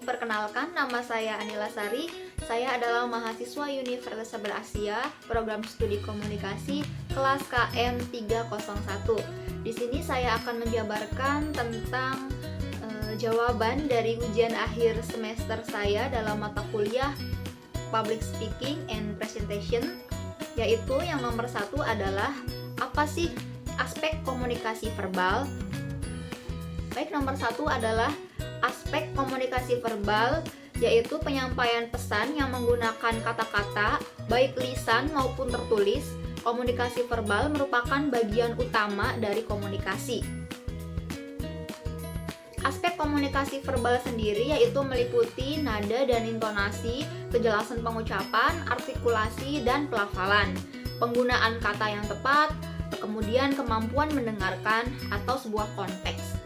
Perkenalkan, nama saya Anila Sari. Saya adalah mahasiswa Universitas Saber Asia, program studi komunikasi kelas KM 301. Di sini saya akan menjabarkan tentang jawaban dari ujian akhir semester saya dalam mata kuliah Public Speaking and Presentation, yaitu yang nomor 1 adalah apa sih aspek komunikasi verbal. Baik, nomor 1 adalah aspek komunikasi verbal, yaitu penyampaian pesan yang menggunakan kata-kata, baik lisan maupun tertulis. Komunikasi verbal merupakan bagian utama dari komunikasi. Aspek komunikasi verbal sendiri yaitu meliputi nada dan intonasi, kejelasan pengucapan, artikulasi, dan pelafalan, penggunaan kata yang tepat, kemudian kemampuan mendengarkan atau sebuah konteks.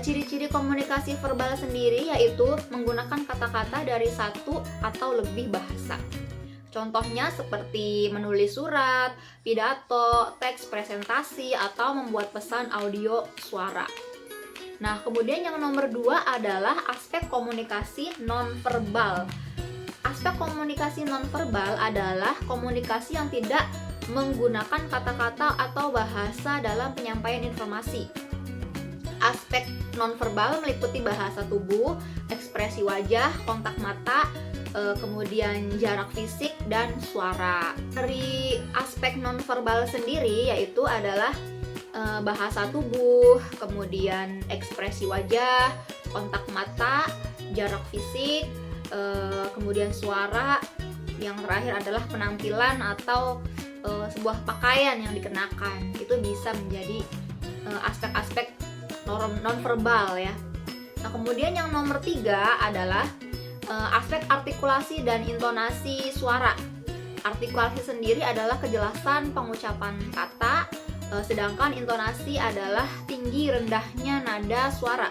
Ciri-ciri komunikasi verbal sendiri yaitu menggunakan kata-kata dari satu atau lebih bahasa. Contohnya seperti menulis surat, pidato, teks presentasi, atau membuat pesan audio suara. Nah, kemudian yang nomor 2 adalah aspek komunikasi nonverbal. Aspek komunikasi nonverbal adalah komunikasi yang tidak menggunakan kata-kata atau bahasa dalam penyampaian informasi. Aspek nonverbal meliputi bahasa tubuh, ekspresi wajah, kontak mata, kemudian jarak fisik, dan suara. Dari aspek nonverbal sendiri yaitu adalah bahasa tubuh, kemudian ekspresi wajah, kontak mata, jarak fisik, kemudian suara. Yang terakhir adalah penampilan atau sebuah pakaian yang dikenakan. Itu bisa menjadi aspek-aspek nonverbal ya. Nah, kemudian yang nomor 3 adalah aspek artikulasi dan intonasi suara. Artikulasi sendiri adalah kejelasan pengucapan kata, sedangkan intonasi adalah tinggi rendahnya nada suara.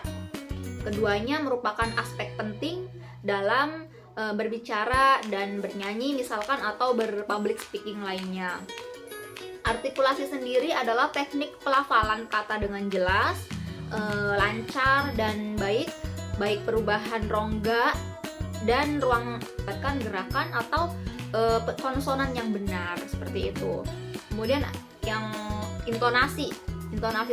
Keduanya merupakan aspek penting dalam berbicara dan bernyanyi misalkan atau berpublic speaking lainnya. Artikulasi sendiri adalah teknik pelafalan kata dengan jelas, lancar dan baik perubahan rongga dan ruang tekan gerakan atau konsonan yang benar, seperti itu. Kemudian yang intonasi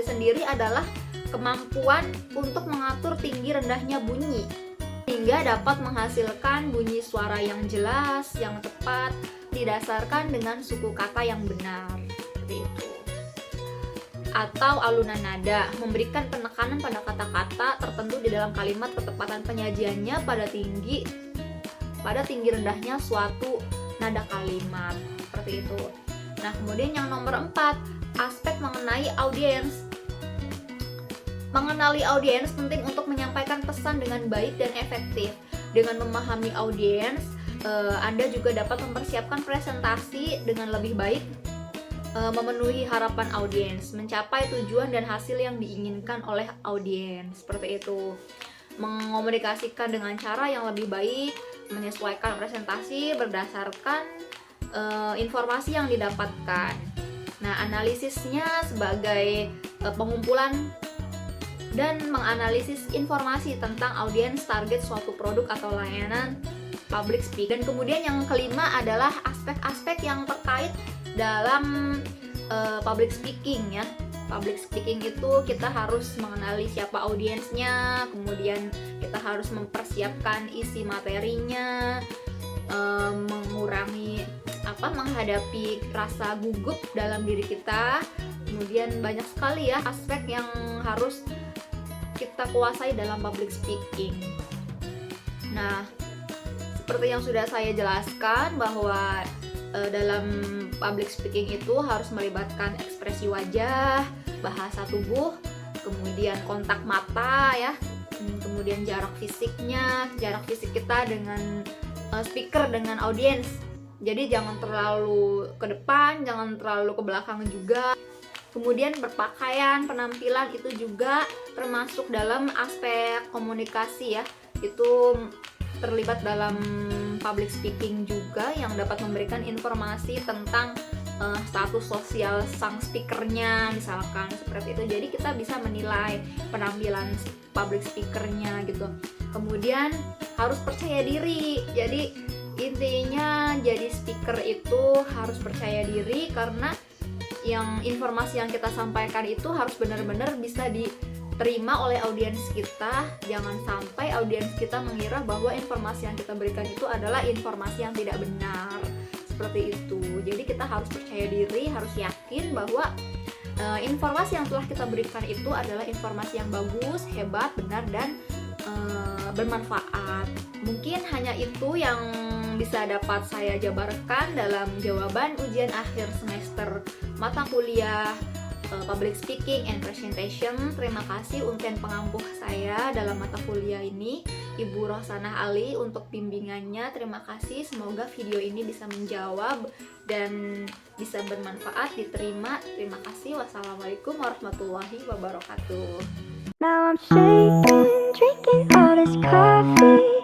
sendiri adalah kemampuan untuk mengatur tinggi rendahnya bunyi sehingga dapat menghasilkan bunyi suara yang jelas, yang tepat, didasarkan dengan suku kata yang benar, seperti itu. Atau alunan nada, memberikan penekanan pada kata-kata tertentu di dalam kalimat, ketepatan penyajiannya pada tinggi rendahnya suatu nada kalimat, seperti itu. Nah, kemudian yang nomor 4, aspek mengenai audiens. Mengenali audiens penting untuk menyampaikan pesan dengan baik dan efektif. Dengan memahami audiens, Anda juga dapat mempersiapkan presentasi dengan lebih baik, memenuhi harapan audiens, mencapai tujuan dan hasil yang diinginkan oleh audiens, seperti itu. Mengomunikasikan dengan cara yang lebih baik, menyesuaikan presentasi berdasarkan informasi yang didapatkan. Nah, analisisnya sebagai pengumpulan dan menganalisis informasi tentang audiens target suatu produk atau layanan public speaking. Dan kemudian yang kelima adalah aspek-aspek yang terkait dalam public speaking ya. Public speaking itu kita harus mengenali siapa audiensnya, kemudian kita harus mempersiapkan isi materinya, menghadapi rasa gugup dalam diri kita. Kemudian banyak sekali ya aspek yang harus kita kuasai dalam public speaking. Nah, seperti yang sudah saya jelaskan bahwa dalam public speaking itu harus melibatkan ekspresi wajah, bahasa tubuh, kemudian kontak mata ya, kemudian jarak fisik kita dengan speaker, dengan audiens. Jadi jangan terlalu ke depan, jangan terlalu ke belakang juga. Kemudian berpakaian, penampilan itu juga termasuk dalam aspek komunikasi ya. Itu terlibat dalam public speaking juga, yang dapat memberikan informasi tentang status sosial sang speakernya misalkan seperti itu. Jadi kita bisa menilai penampilan public speakernya gitu. Kemudian harus percaya diri. Jadi intinya jadi speaker itu harus percaya diri, karena yang informasi yang kita sampaikan itu harus benar-benar bisa diterima oleh audiens kita. Jangan sampai audiens kita mengira bahwa informasi yang kita berikan itu adalah informasi yang tidak benar, seperti itu. Jadi kita harus percaya diri, harus yakin bahwa informasi yang telah kita berikan itu adalah informasi yang bagus, hebat, benar, dan bermanfaat. Mungkin hanya itu yang bisa dapat saya jabarkan dalam jawaban ujian akhir semester mata kuliah Public Speaking and Presentation. Terima kasih untuk pengampuh saya dalam mata kuliah ini, Ibu Rohsanah Ali, untuk bimbingannya. Terima kasih, semoga video ini bisa menjawab dan bisa bermanfaat, diterima. Terima kasih. Wassalamualaikum warahmatullahi wabarakatuh. Now I'm shaking, drinking all this coffee.